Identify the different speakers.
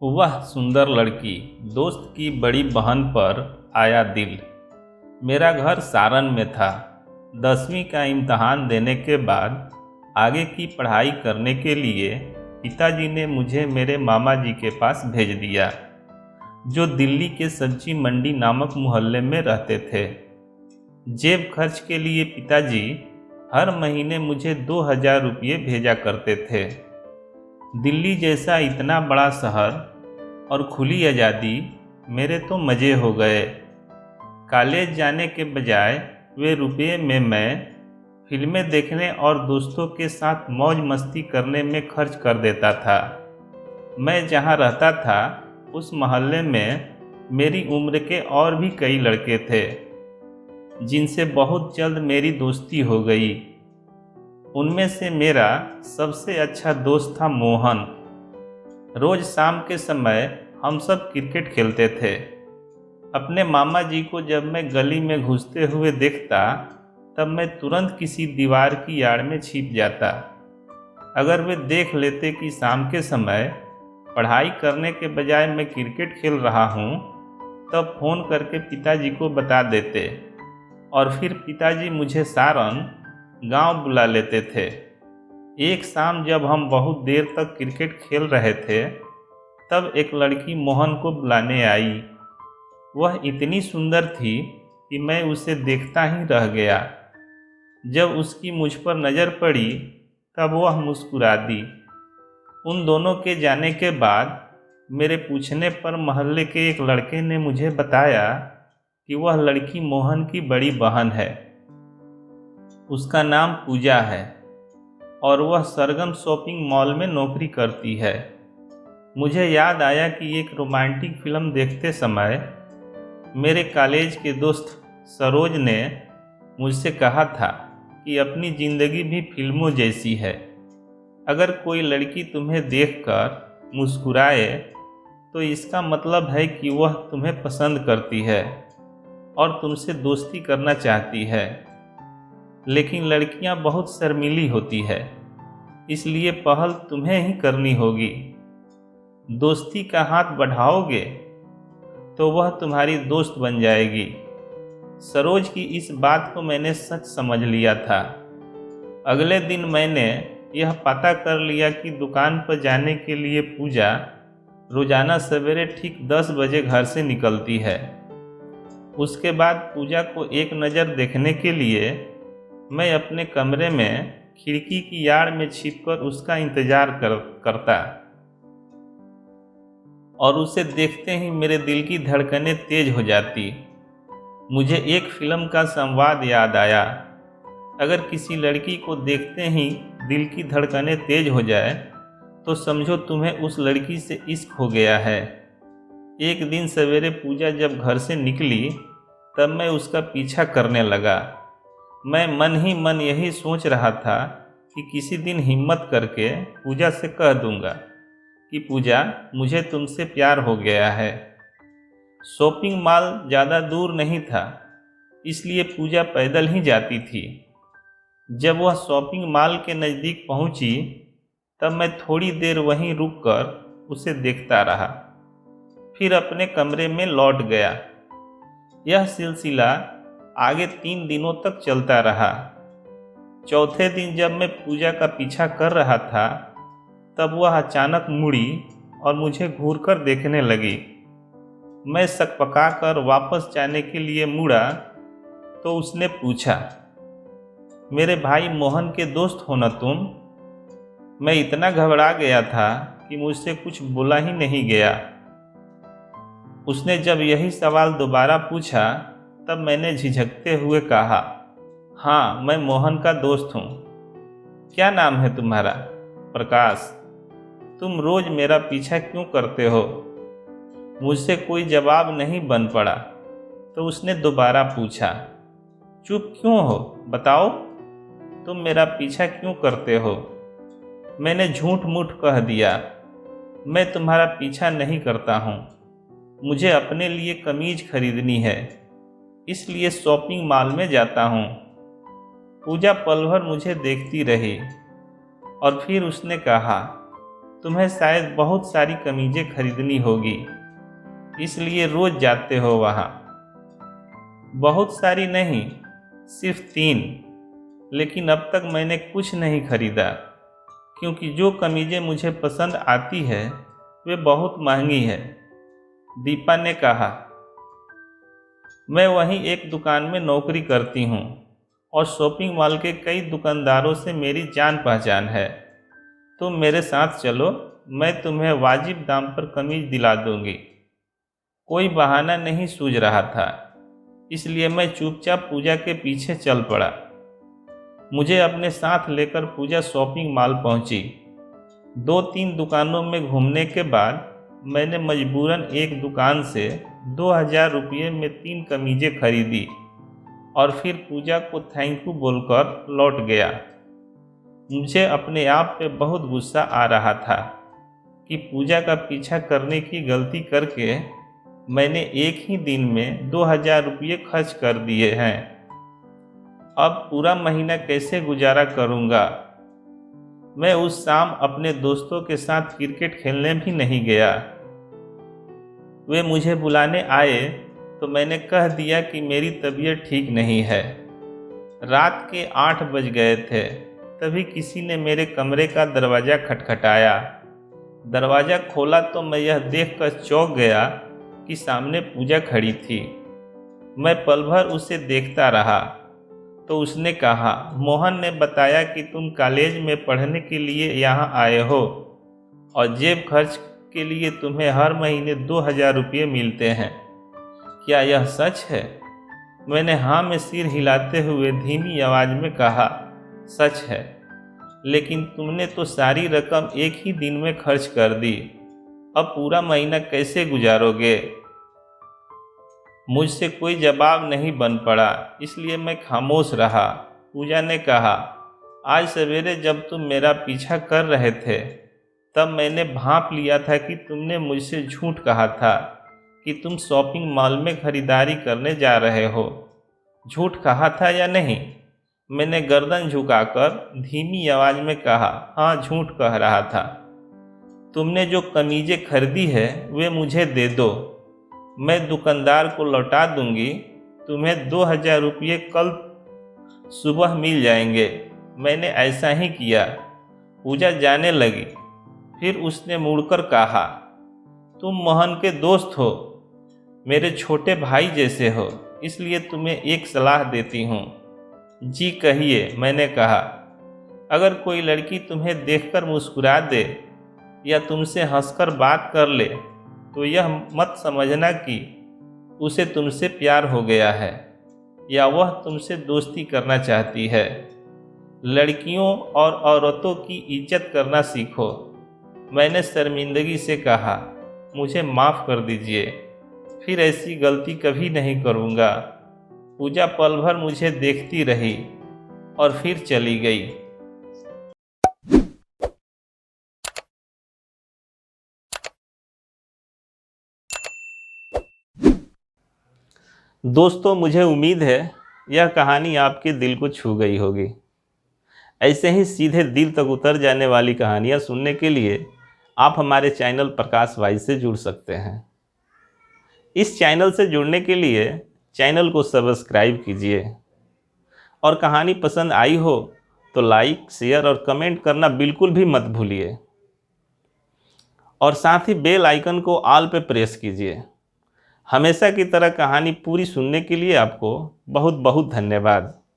Speaker 1: वह सुंदर लड़की दोस्त की बड़ी बहन पर आया दिल। मेरा घर सारण में था। 10वीं का इम्तहान देने के बाद आगे की पढ़ाई करने के लिए पिताजी ने मुझे मेरे मामा जी के पास भेज दिया, जो दिल्ली के सब्जी मंडी नामक मोहल्ले में रहते थे। जेब खर्च के लिए पिताजी हर महीने मुझे 2000 रुपये भेजा करते थे। दिल्ली जैसा इतना बड़ा शहर और खुली आज़ादी, मेरे तो मज़े हो गए। कॉलेज जाने के बजाय वे रुपये में मैं फिल्में देखने और दोस्तों के साथ मौज मस्ती करने में खर्च कर देता था। मैं जहाँ रहता था उस मोहल्ले में मेरी उम्र के और भी कई लड़के थे, जिनसे बहुत जल्द मेरी दोस्ती हो गई। उनमें से मेरा सबसे अच्छा दोस्त था मोहन। रोज़ शाम के समय हम सब क्रिकेट खेलते थे। अपने मामा जी को जब मैं गली में घुसते हुए देखता, तब मैं तुरंत किसी दीवार की आड़ में छिप जाता। अगर वे देख लेते कि शाम के समय पढ़ाई करने के बजाय मैं क्रिकेट खेल रहा हूँ, तब फ़ोन करके पिताजी को बता देते और फिर पिताजी मुझे सारण गांव बुला लेते थे। एक शाम जब हम बहुत देर तक क्रिकेट खेल रहे थे, तब एक लड़की मोहन को बुलाने आई। वह इतनी सुंदर थी कि मैं उसे देखता ही रह गया। जब उसकी मुझ पर नज़र पड़ी, तब वह मुस्कुरा दी। उन दोनों के जाने के बाद मेरे पूछने पर मोहल्ले के एक लड़के ने मुझे बताया कि वह लड़की मोहन की बड़ी बहन है। उसका नाम पूजा है और वह सरगम शॉपिंग मॉल में नौकरी करती है। मुझे याद आया कि एक रोमांटिक फिल्म देखते समय मेरे कॉलेज के दोस्त सरोज ने मुझसे कहा था कि अपनी ज़िंदगी भी फिल्मों जैसी है। अगर कोई लड़की तुम्हें देखकर मुस्कुराए, तो इसका मतलब है कि वह तुम्हें पसंद करती है और तुमसे दोस्ती करना चाहती है। लेकिन लड़कियां बहुत शर्मीली होती है, इसलिए पहल तुम्हें ही करनी होगी। दोस्ती का हाथ बढ़ाओगे तो वह तुम्हारी दोस्त बन जाएगी। सरोज की इस बात को मैंने सच समझ लिया था। अगले दिन मैंने यह पता कर लिया कि दुकान पर जाने के लिए पूजा रोज़ाना सवेरे ठीक 10 बजे घर से निकलती है। उसके बाद पूजा को एक नज़र देखने के लिए मैं अपने कमरे में खिड़की की आड़ में छिपकर उसका इंतज़ार करता और उसे देखते ही मेरे दिल की धड़कनें तेज हो जाती। मुझे एक फिल्म का संवाद याद आया, अगर किसी लड़की को देखते ही दिल की धड़कनें तेज हो जाए, तो समझो तुम्हें उस लड़की से इश्क हो गया है। एक दिन सवेरे पूजा जब घर से निकली, तब मैं उसका पीछा करने लगा। मैं मन ही मन यही सोच रहा था कि किसी दिन हिम्मत करके पूजा से कह दूंगा कि पूजा, मुझे तुमसे प्यार हो गया है। शॉपिंग मॉल ज़्यादा दूर नहीं था, इसलिए पूजा पैदल ही जाती थी। जब वह शॉपिंग मॉल के नज़दीक पहुंची, तब मैं थोड़ी देर वहीं रुककर उसे देखता रहा, फिर अपने कमरे में लौट गया। यह सिलसिला आगे 3 दिनों तक चलता रहा। चौथे दिन जब मैं पूजा का पीछा कर रहा था, तब वह अचानक मुड़ी और मुझे घूरकर देखने लगी। मैं सकपकाकर वापस जाने के लिए मुड़ा तो उसने पूछा, मेरे भाई मोहन के दोस्त हो न तुम? मैं इतना घबरा गया था कि मुझसे कुछ बोला ही नहीं गया। उसने जब यही सवाल दोबारा पूछा, तब मैंने झिझकते हुए कहा, हाँ, मैं मोहन का दोस्त हूँ। क्या नाम है तुम्हारा? प्रकाश। तुम रोज़ मेरा पीछा क्यों करते हो? मुझसे कोई जवाब नहीं बन पड़ा, तो उसने दोबारा पूछा, चुप क्यों हो? बताओ, तुम मेरा पीछा क्यों करते हो? मैंने झूठ मूठ कह दिया, मैं तुम्हारा पीछा नहीं करता हूँ। मुझे अपने लिए कमीज खरीदनी है। इसलिए शॉपिंग मॉल में जाता हूँ। पूजा पल भर मुझे देखती रही और फिर उसने कहा, तुम्हें शायद बहुत सारी कमीजें खरीदनी होगी, इसलिए रोज जाते हो वहाँ। बहुत सारी नहीं, सिर्फ 3, लेकिन अब तक मैंने कुछ नहीं खरीदा, क्योंकि जो कमीजें मुझे पसंद आती है वे बहुत महंगी है। दीपा ने कहा, मैं वहीं एक दुकान में नौकरी करती हूँ और शॉपिंग मॉल के कई दुकानदारों से मेरी जान पहचान है। तुम मेरे साथ चलो, मैं तुम्हें वाजिब दाम पर कमीज दिला दूंगी। कोई बहाना नहीं सूझ रहा था, इसलिए मैं चुपचाप पूजा के पीछे चल पड़ा। मुझे अपने साथ लेकर पूजा शॉपिंग मॉल पहुंची। 2-3 दुकानों में घूमने के बाद मैंने मजबूरन एक दुकान से 2000 रुपये में 3 कमीजें खरीदी और फिर पूजा को थैंक यू बोलकर लौट गया। मुझे अपने आप पे बहुत गुस्सा आ रहा था कि पूजा का पीछा करने की गलती करके मैंने एक ही दिन में 2000 रुपये खर्च कर दिए हैं। अब पूरा महीना कैसे गुजारा करूँगा। मैं उस शाम अपने दोस्तों के साथ क्रिकेट खेलने भी नहीं गया। वे मुझे बुलाने आए तो मैंने कह दिया कि मेरी तबीयत ठीक नहीं है। रात के 8 बज गए थे, तभी किसी ने मेरे कमरे का दरवाज़ा खटखटाया। दरवाज़ा खोला तो मैं यह देखकर चौंक गया कि सामने पूजा खड़ी थी। मैं पल भर उसे देखता रहा तो उसने कहा, मोहन ने बताया कि तुम कॉलेज में पढ़ने के लिए यहाँ आए हो और जेब खर्च के लिए तुम्हें हर महीने 2000 रुपये मिलते हैं। क्या यह सच है? मैंने हाँ में सिर हिलाते हुए धीमी आवाज़ में कहा, सच है, लेकिन तुमने तो सारी रकम एक ही दिन में खर्च कर दी। अब पूरा महीना कैसे गुजारोगे? मुझसे कोई जवाब नहीं बन पड़ा, इसलिए मैं खामोश रहा। पूजा ने कहा, आज सवेरे जब तुम मेरा पीछा कर रहे थे तब मैंने भांप लिया था कि तुमने मुझसे झूठ कहा था कि तुम शॉपिंग मॉल में खरीदारी करने जा रहे हो। झूठ कहा था या नहीं? मैंने गर्दन झुकाकर धीमी आवाज़ में कहा, हाँ, झूठ कह रहा था। तुमने जो कमीजें खरीदी है वे मुझे दे दो, मैं दुकानदार को लौटा दूंगी। तुम्हें 2000 रुपये कल सुबह मिल जाएंगे। मैंने ऐसा ही किया। पूजा जाने लगी, फिर उसने मुड़कर कहा, तुम मोहन के दोस्त हो, मेरे छोटे भाई जैसे हो, इसलिए तुम्हें एक सलाह देती हूँ। जी कहिए, मैंने कहा। अगर कोई लड़की तुम्हें देखकर मुस्कुरा दे या तुमसे हंसकर बात कर ले तो यह मत समझना कि उसे तुमसे प्यार हो गया है या वह तुमसे दोस्ती करना चाहती है। लड़कियों और औरतों की इज्जत करना सीखो। मैंने शर्मिंदगी से कहा, मुझे माफ़ कर दीजिए, फिर ऐसी गलती कभी नहीं करूँगा। पूजा पल भर मुझे देखती रही और फिर चली गई। दोस्तों, मुझे उम्मीद है यह कहानी आपके दिल को छू गई होगी। ऐसे ही सीधे दिल तक उतर जाने वाली कहानियाँ सुनने के लिए आप हमारे चैनल प्रकाश वाइज से जुड़ सकते हैं। इस चैनल से जुड़ने के लिए चैनल को सब्सक्राइब कीजिए और कहानी पसंद आई हो तो लाइक, शेयर और कमेंट करना बिल्कुल भी मत भूलिए और साथ ही बेल आइकन को ऑल पे प्रेस कीजिए। हमेशा की तरह कहानी पूरी सुनने के लिए आपको बहुत बहुत धन्यवाद।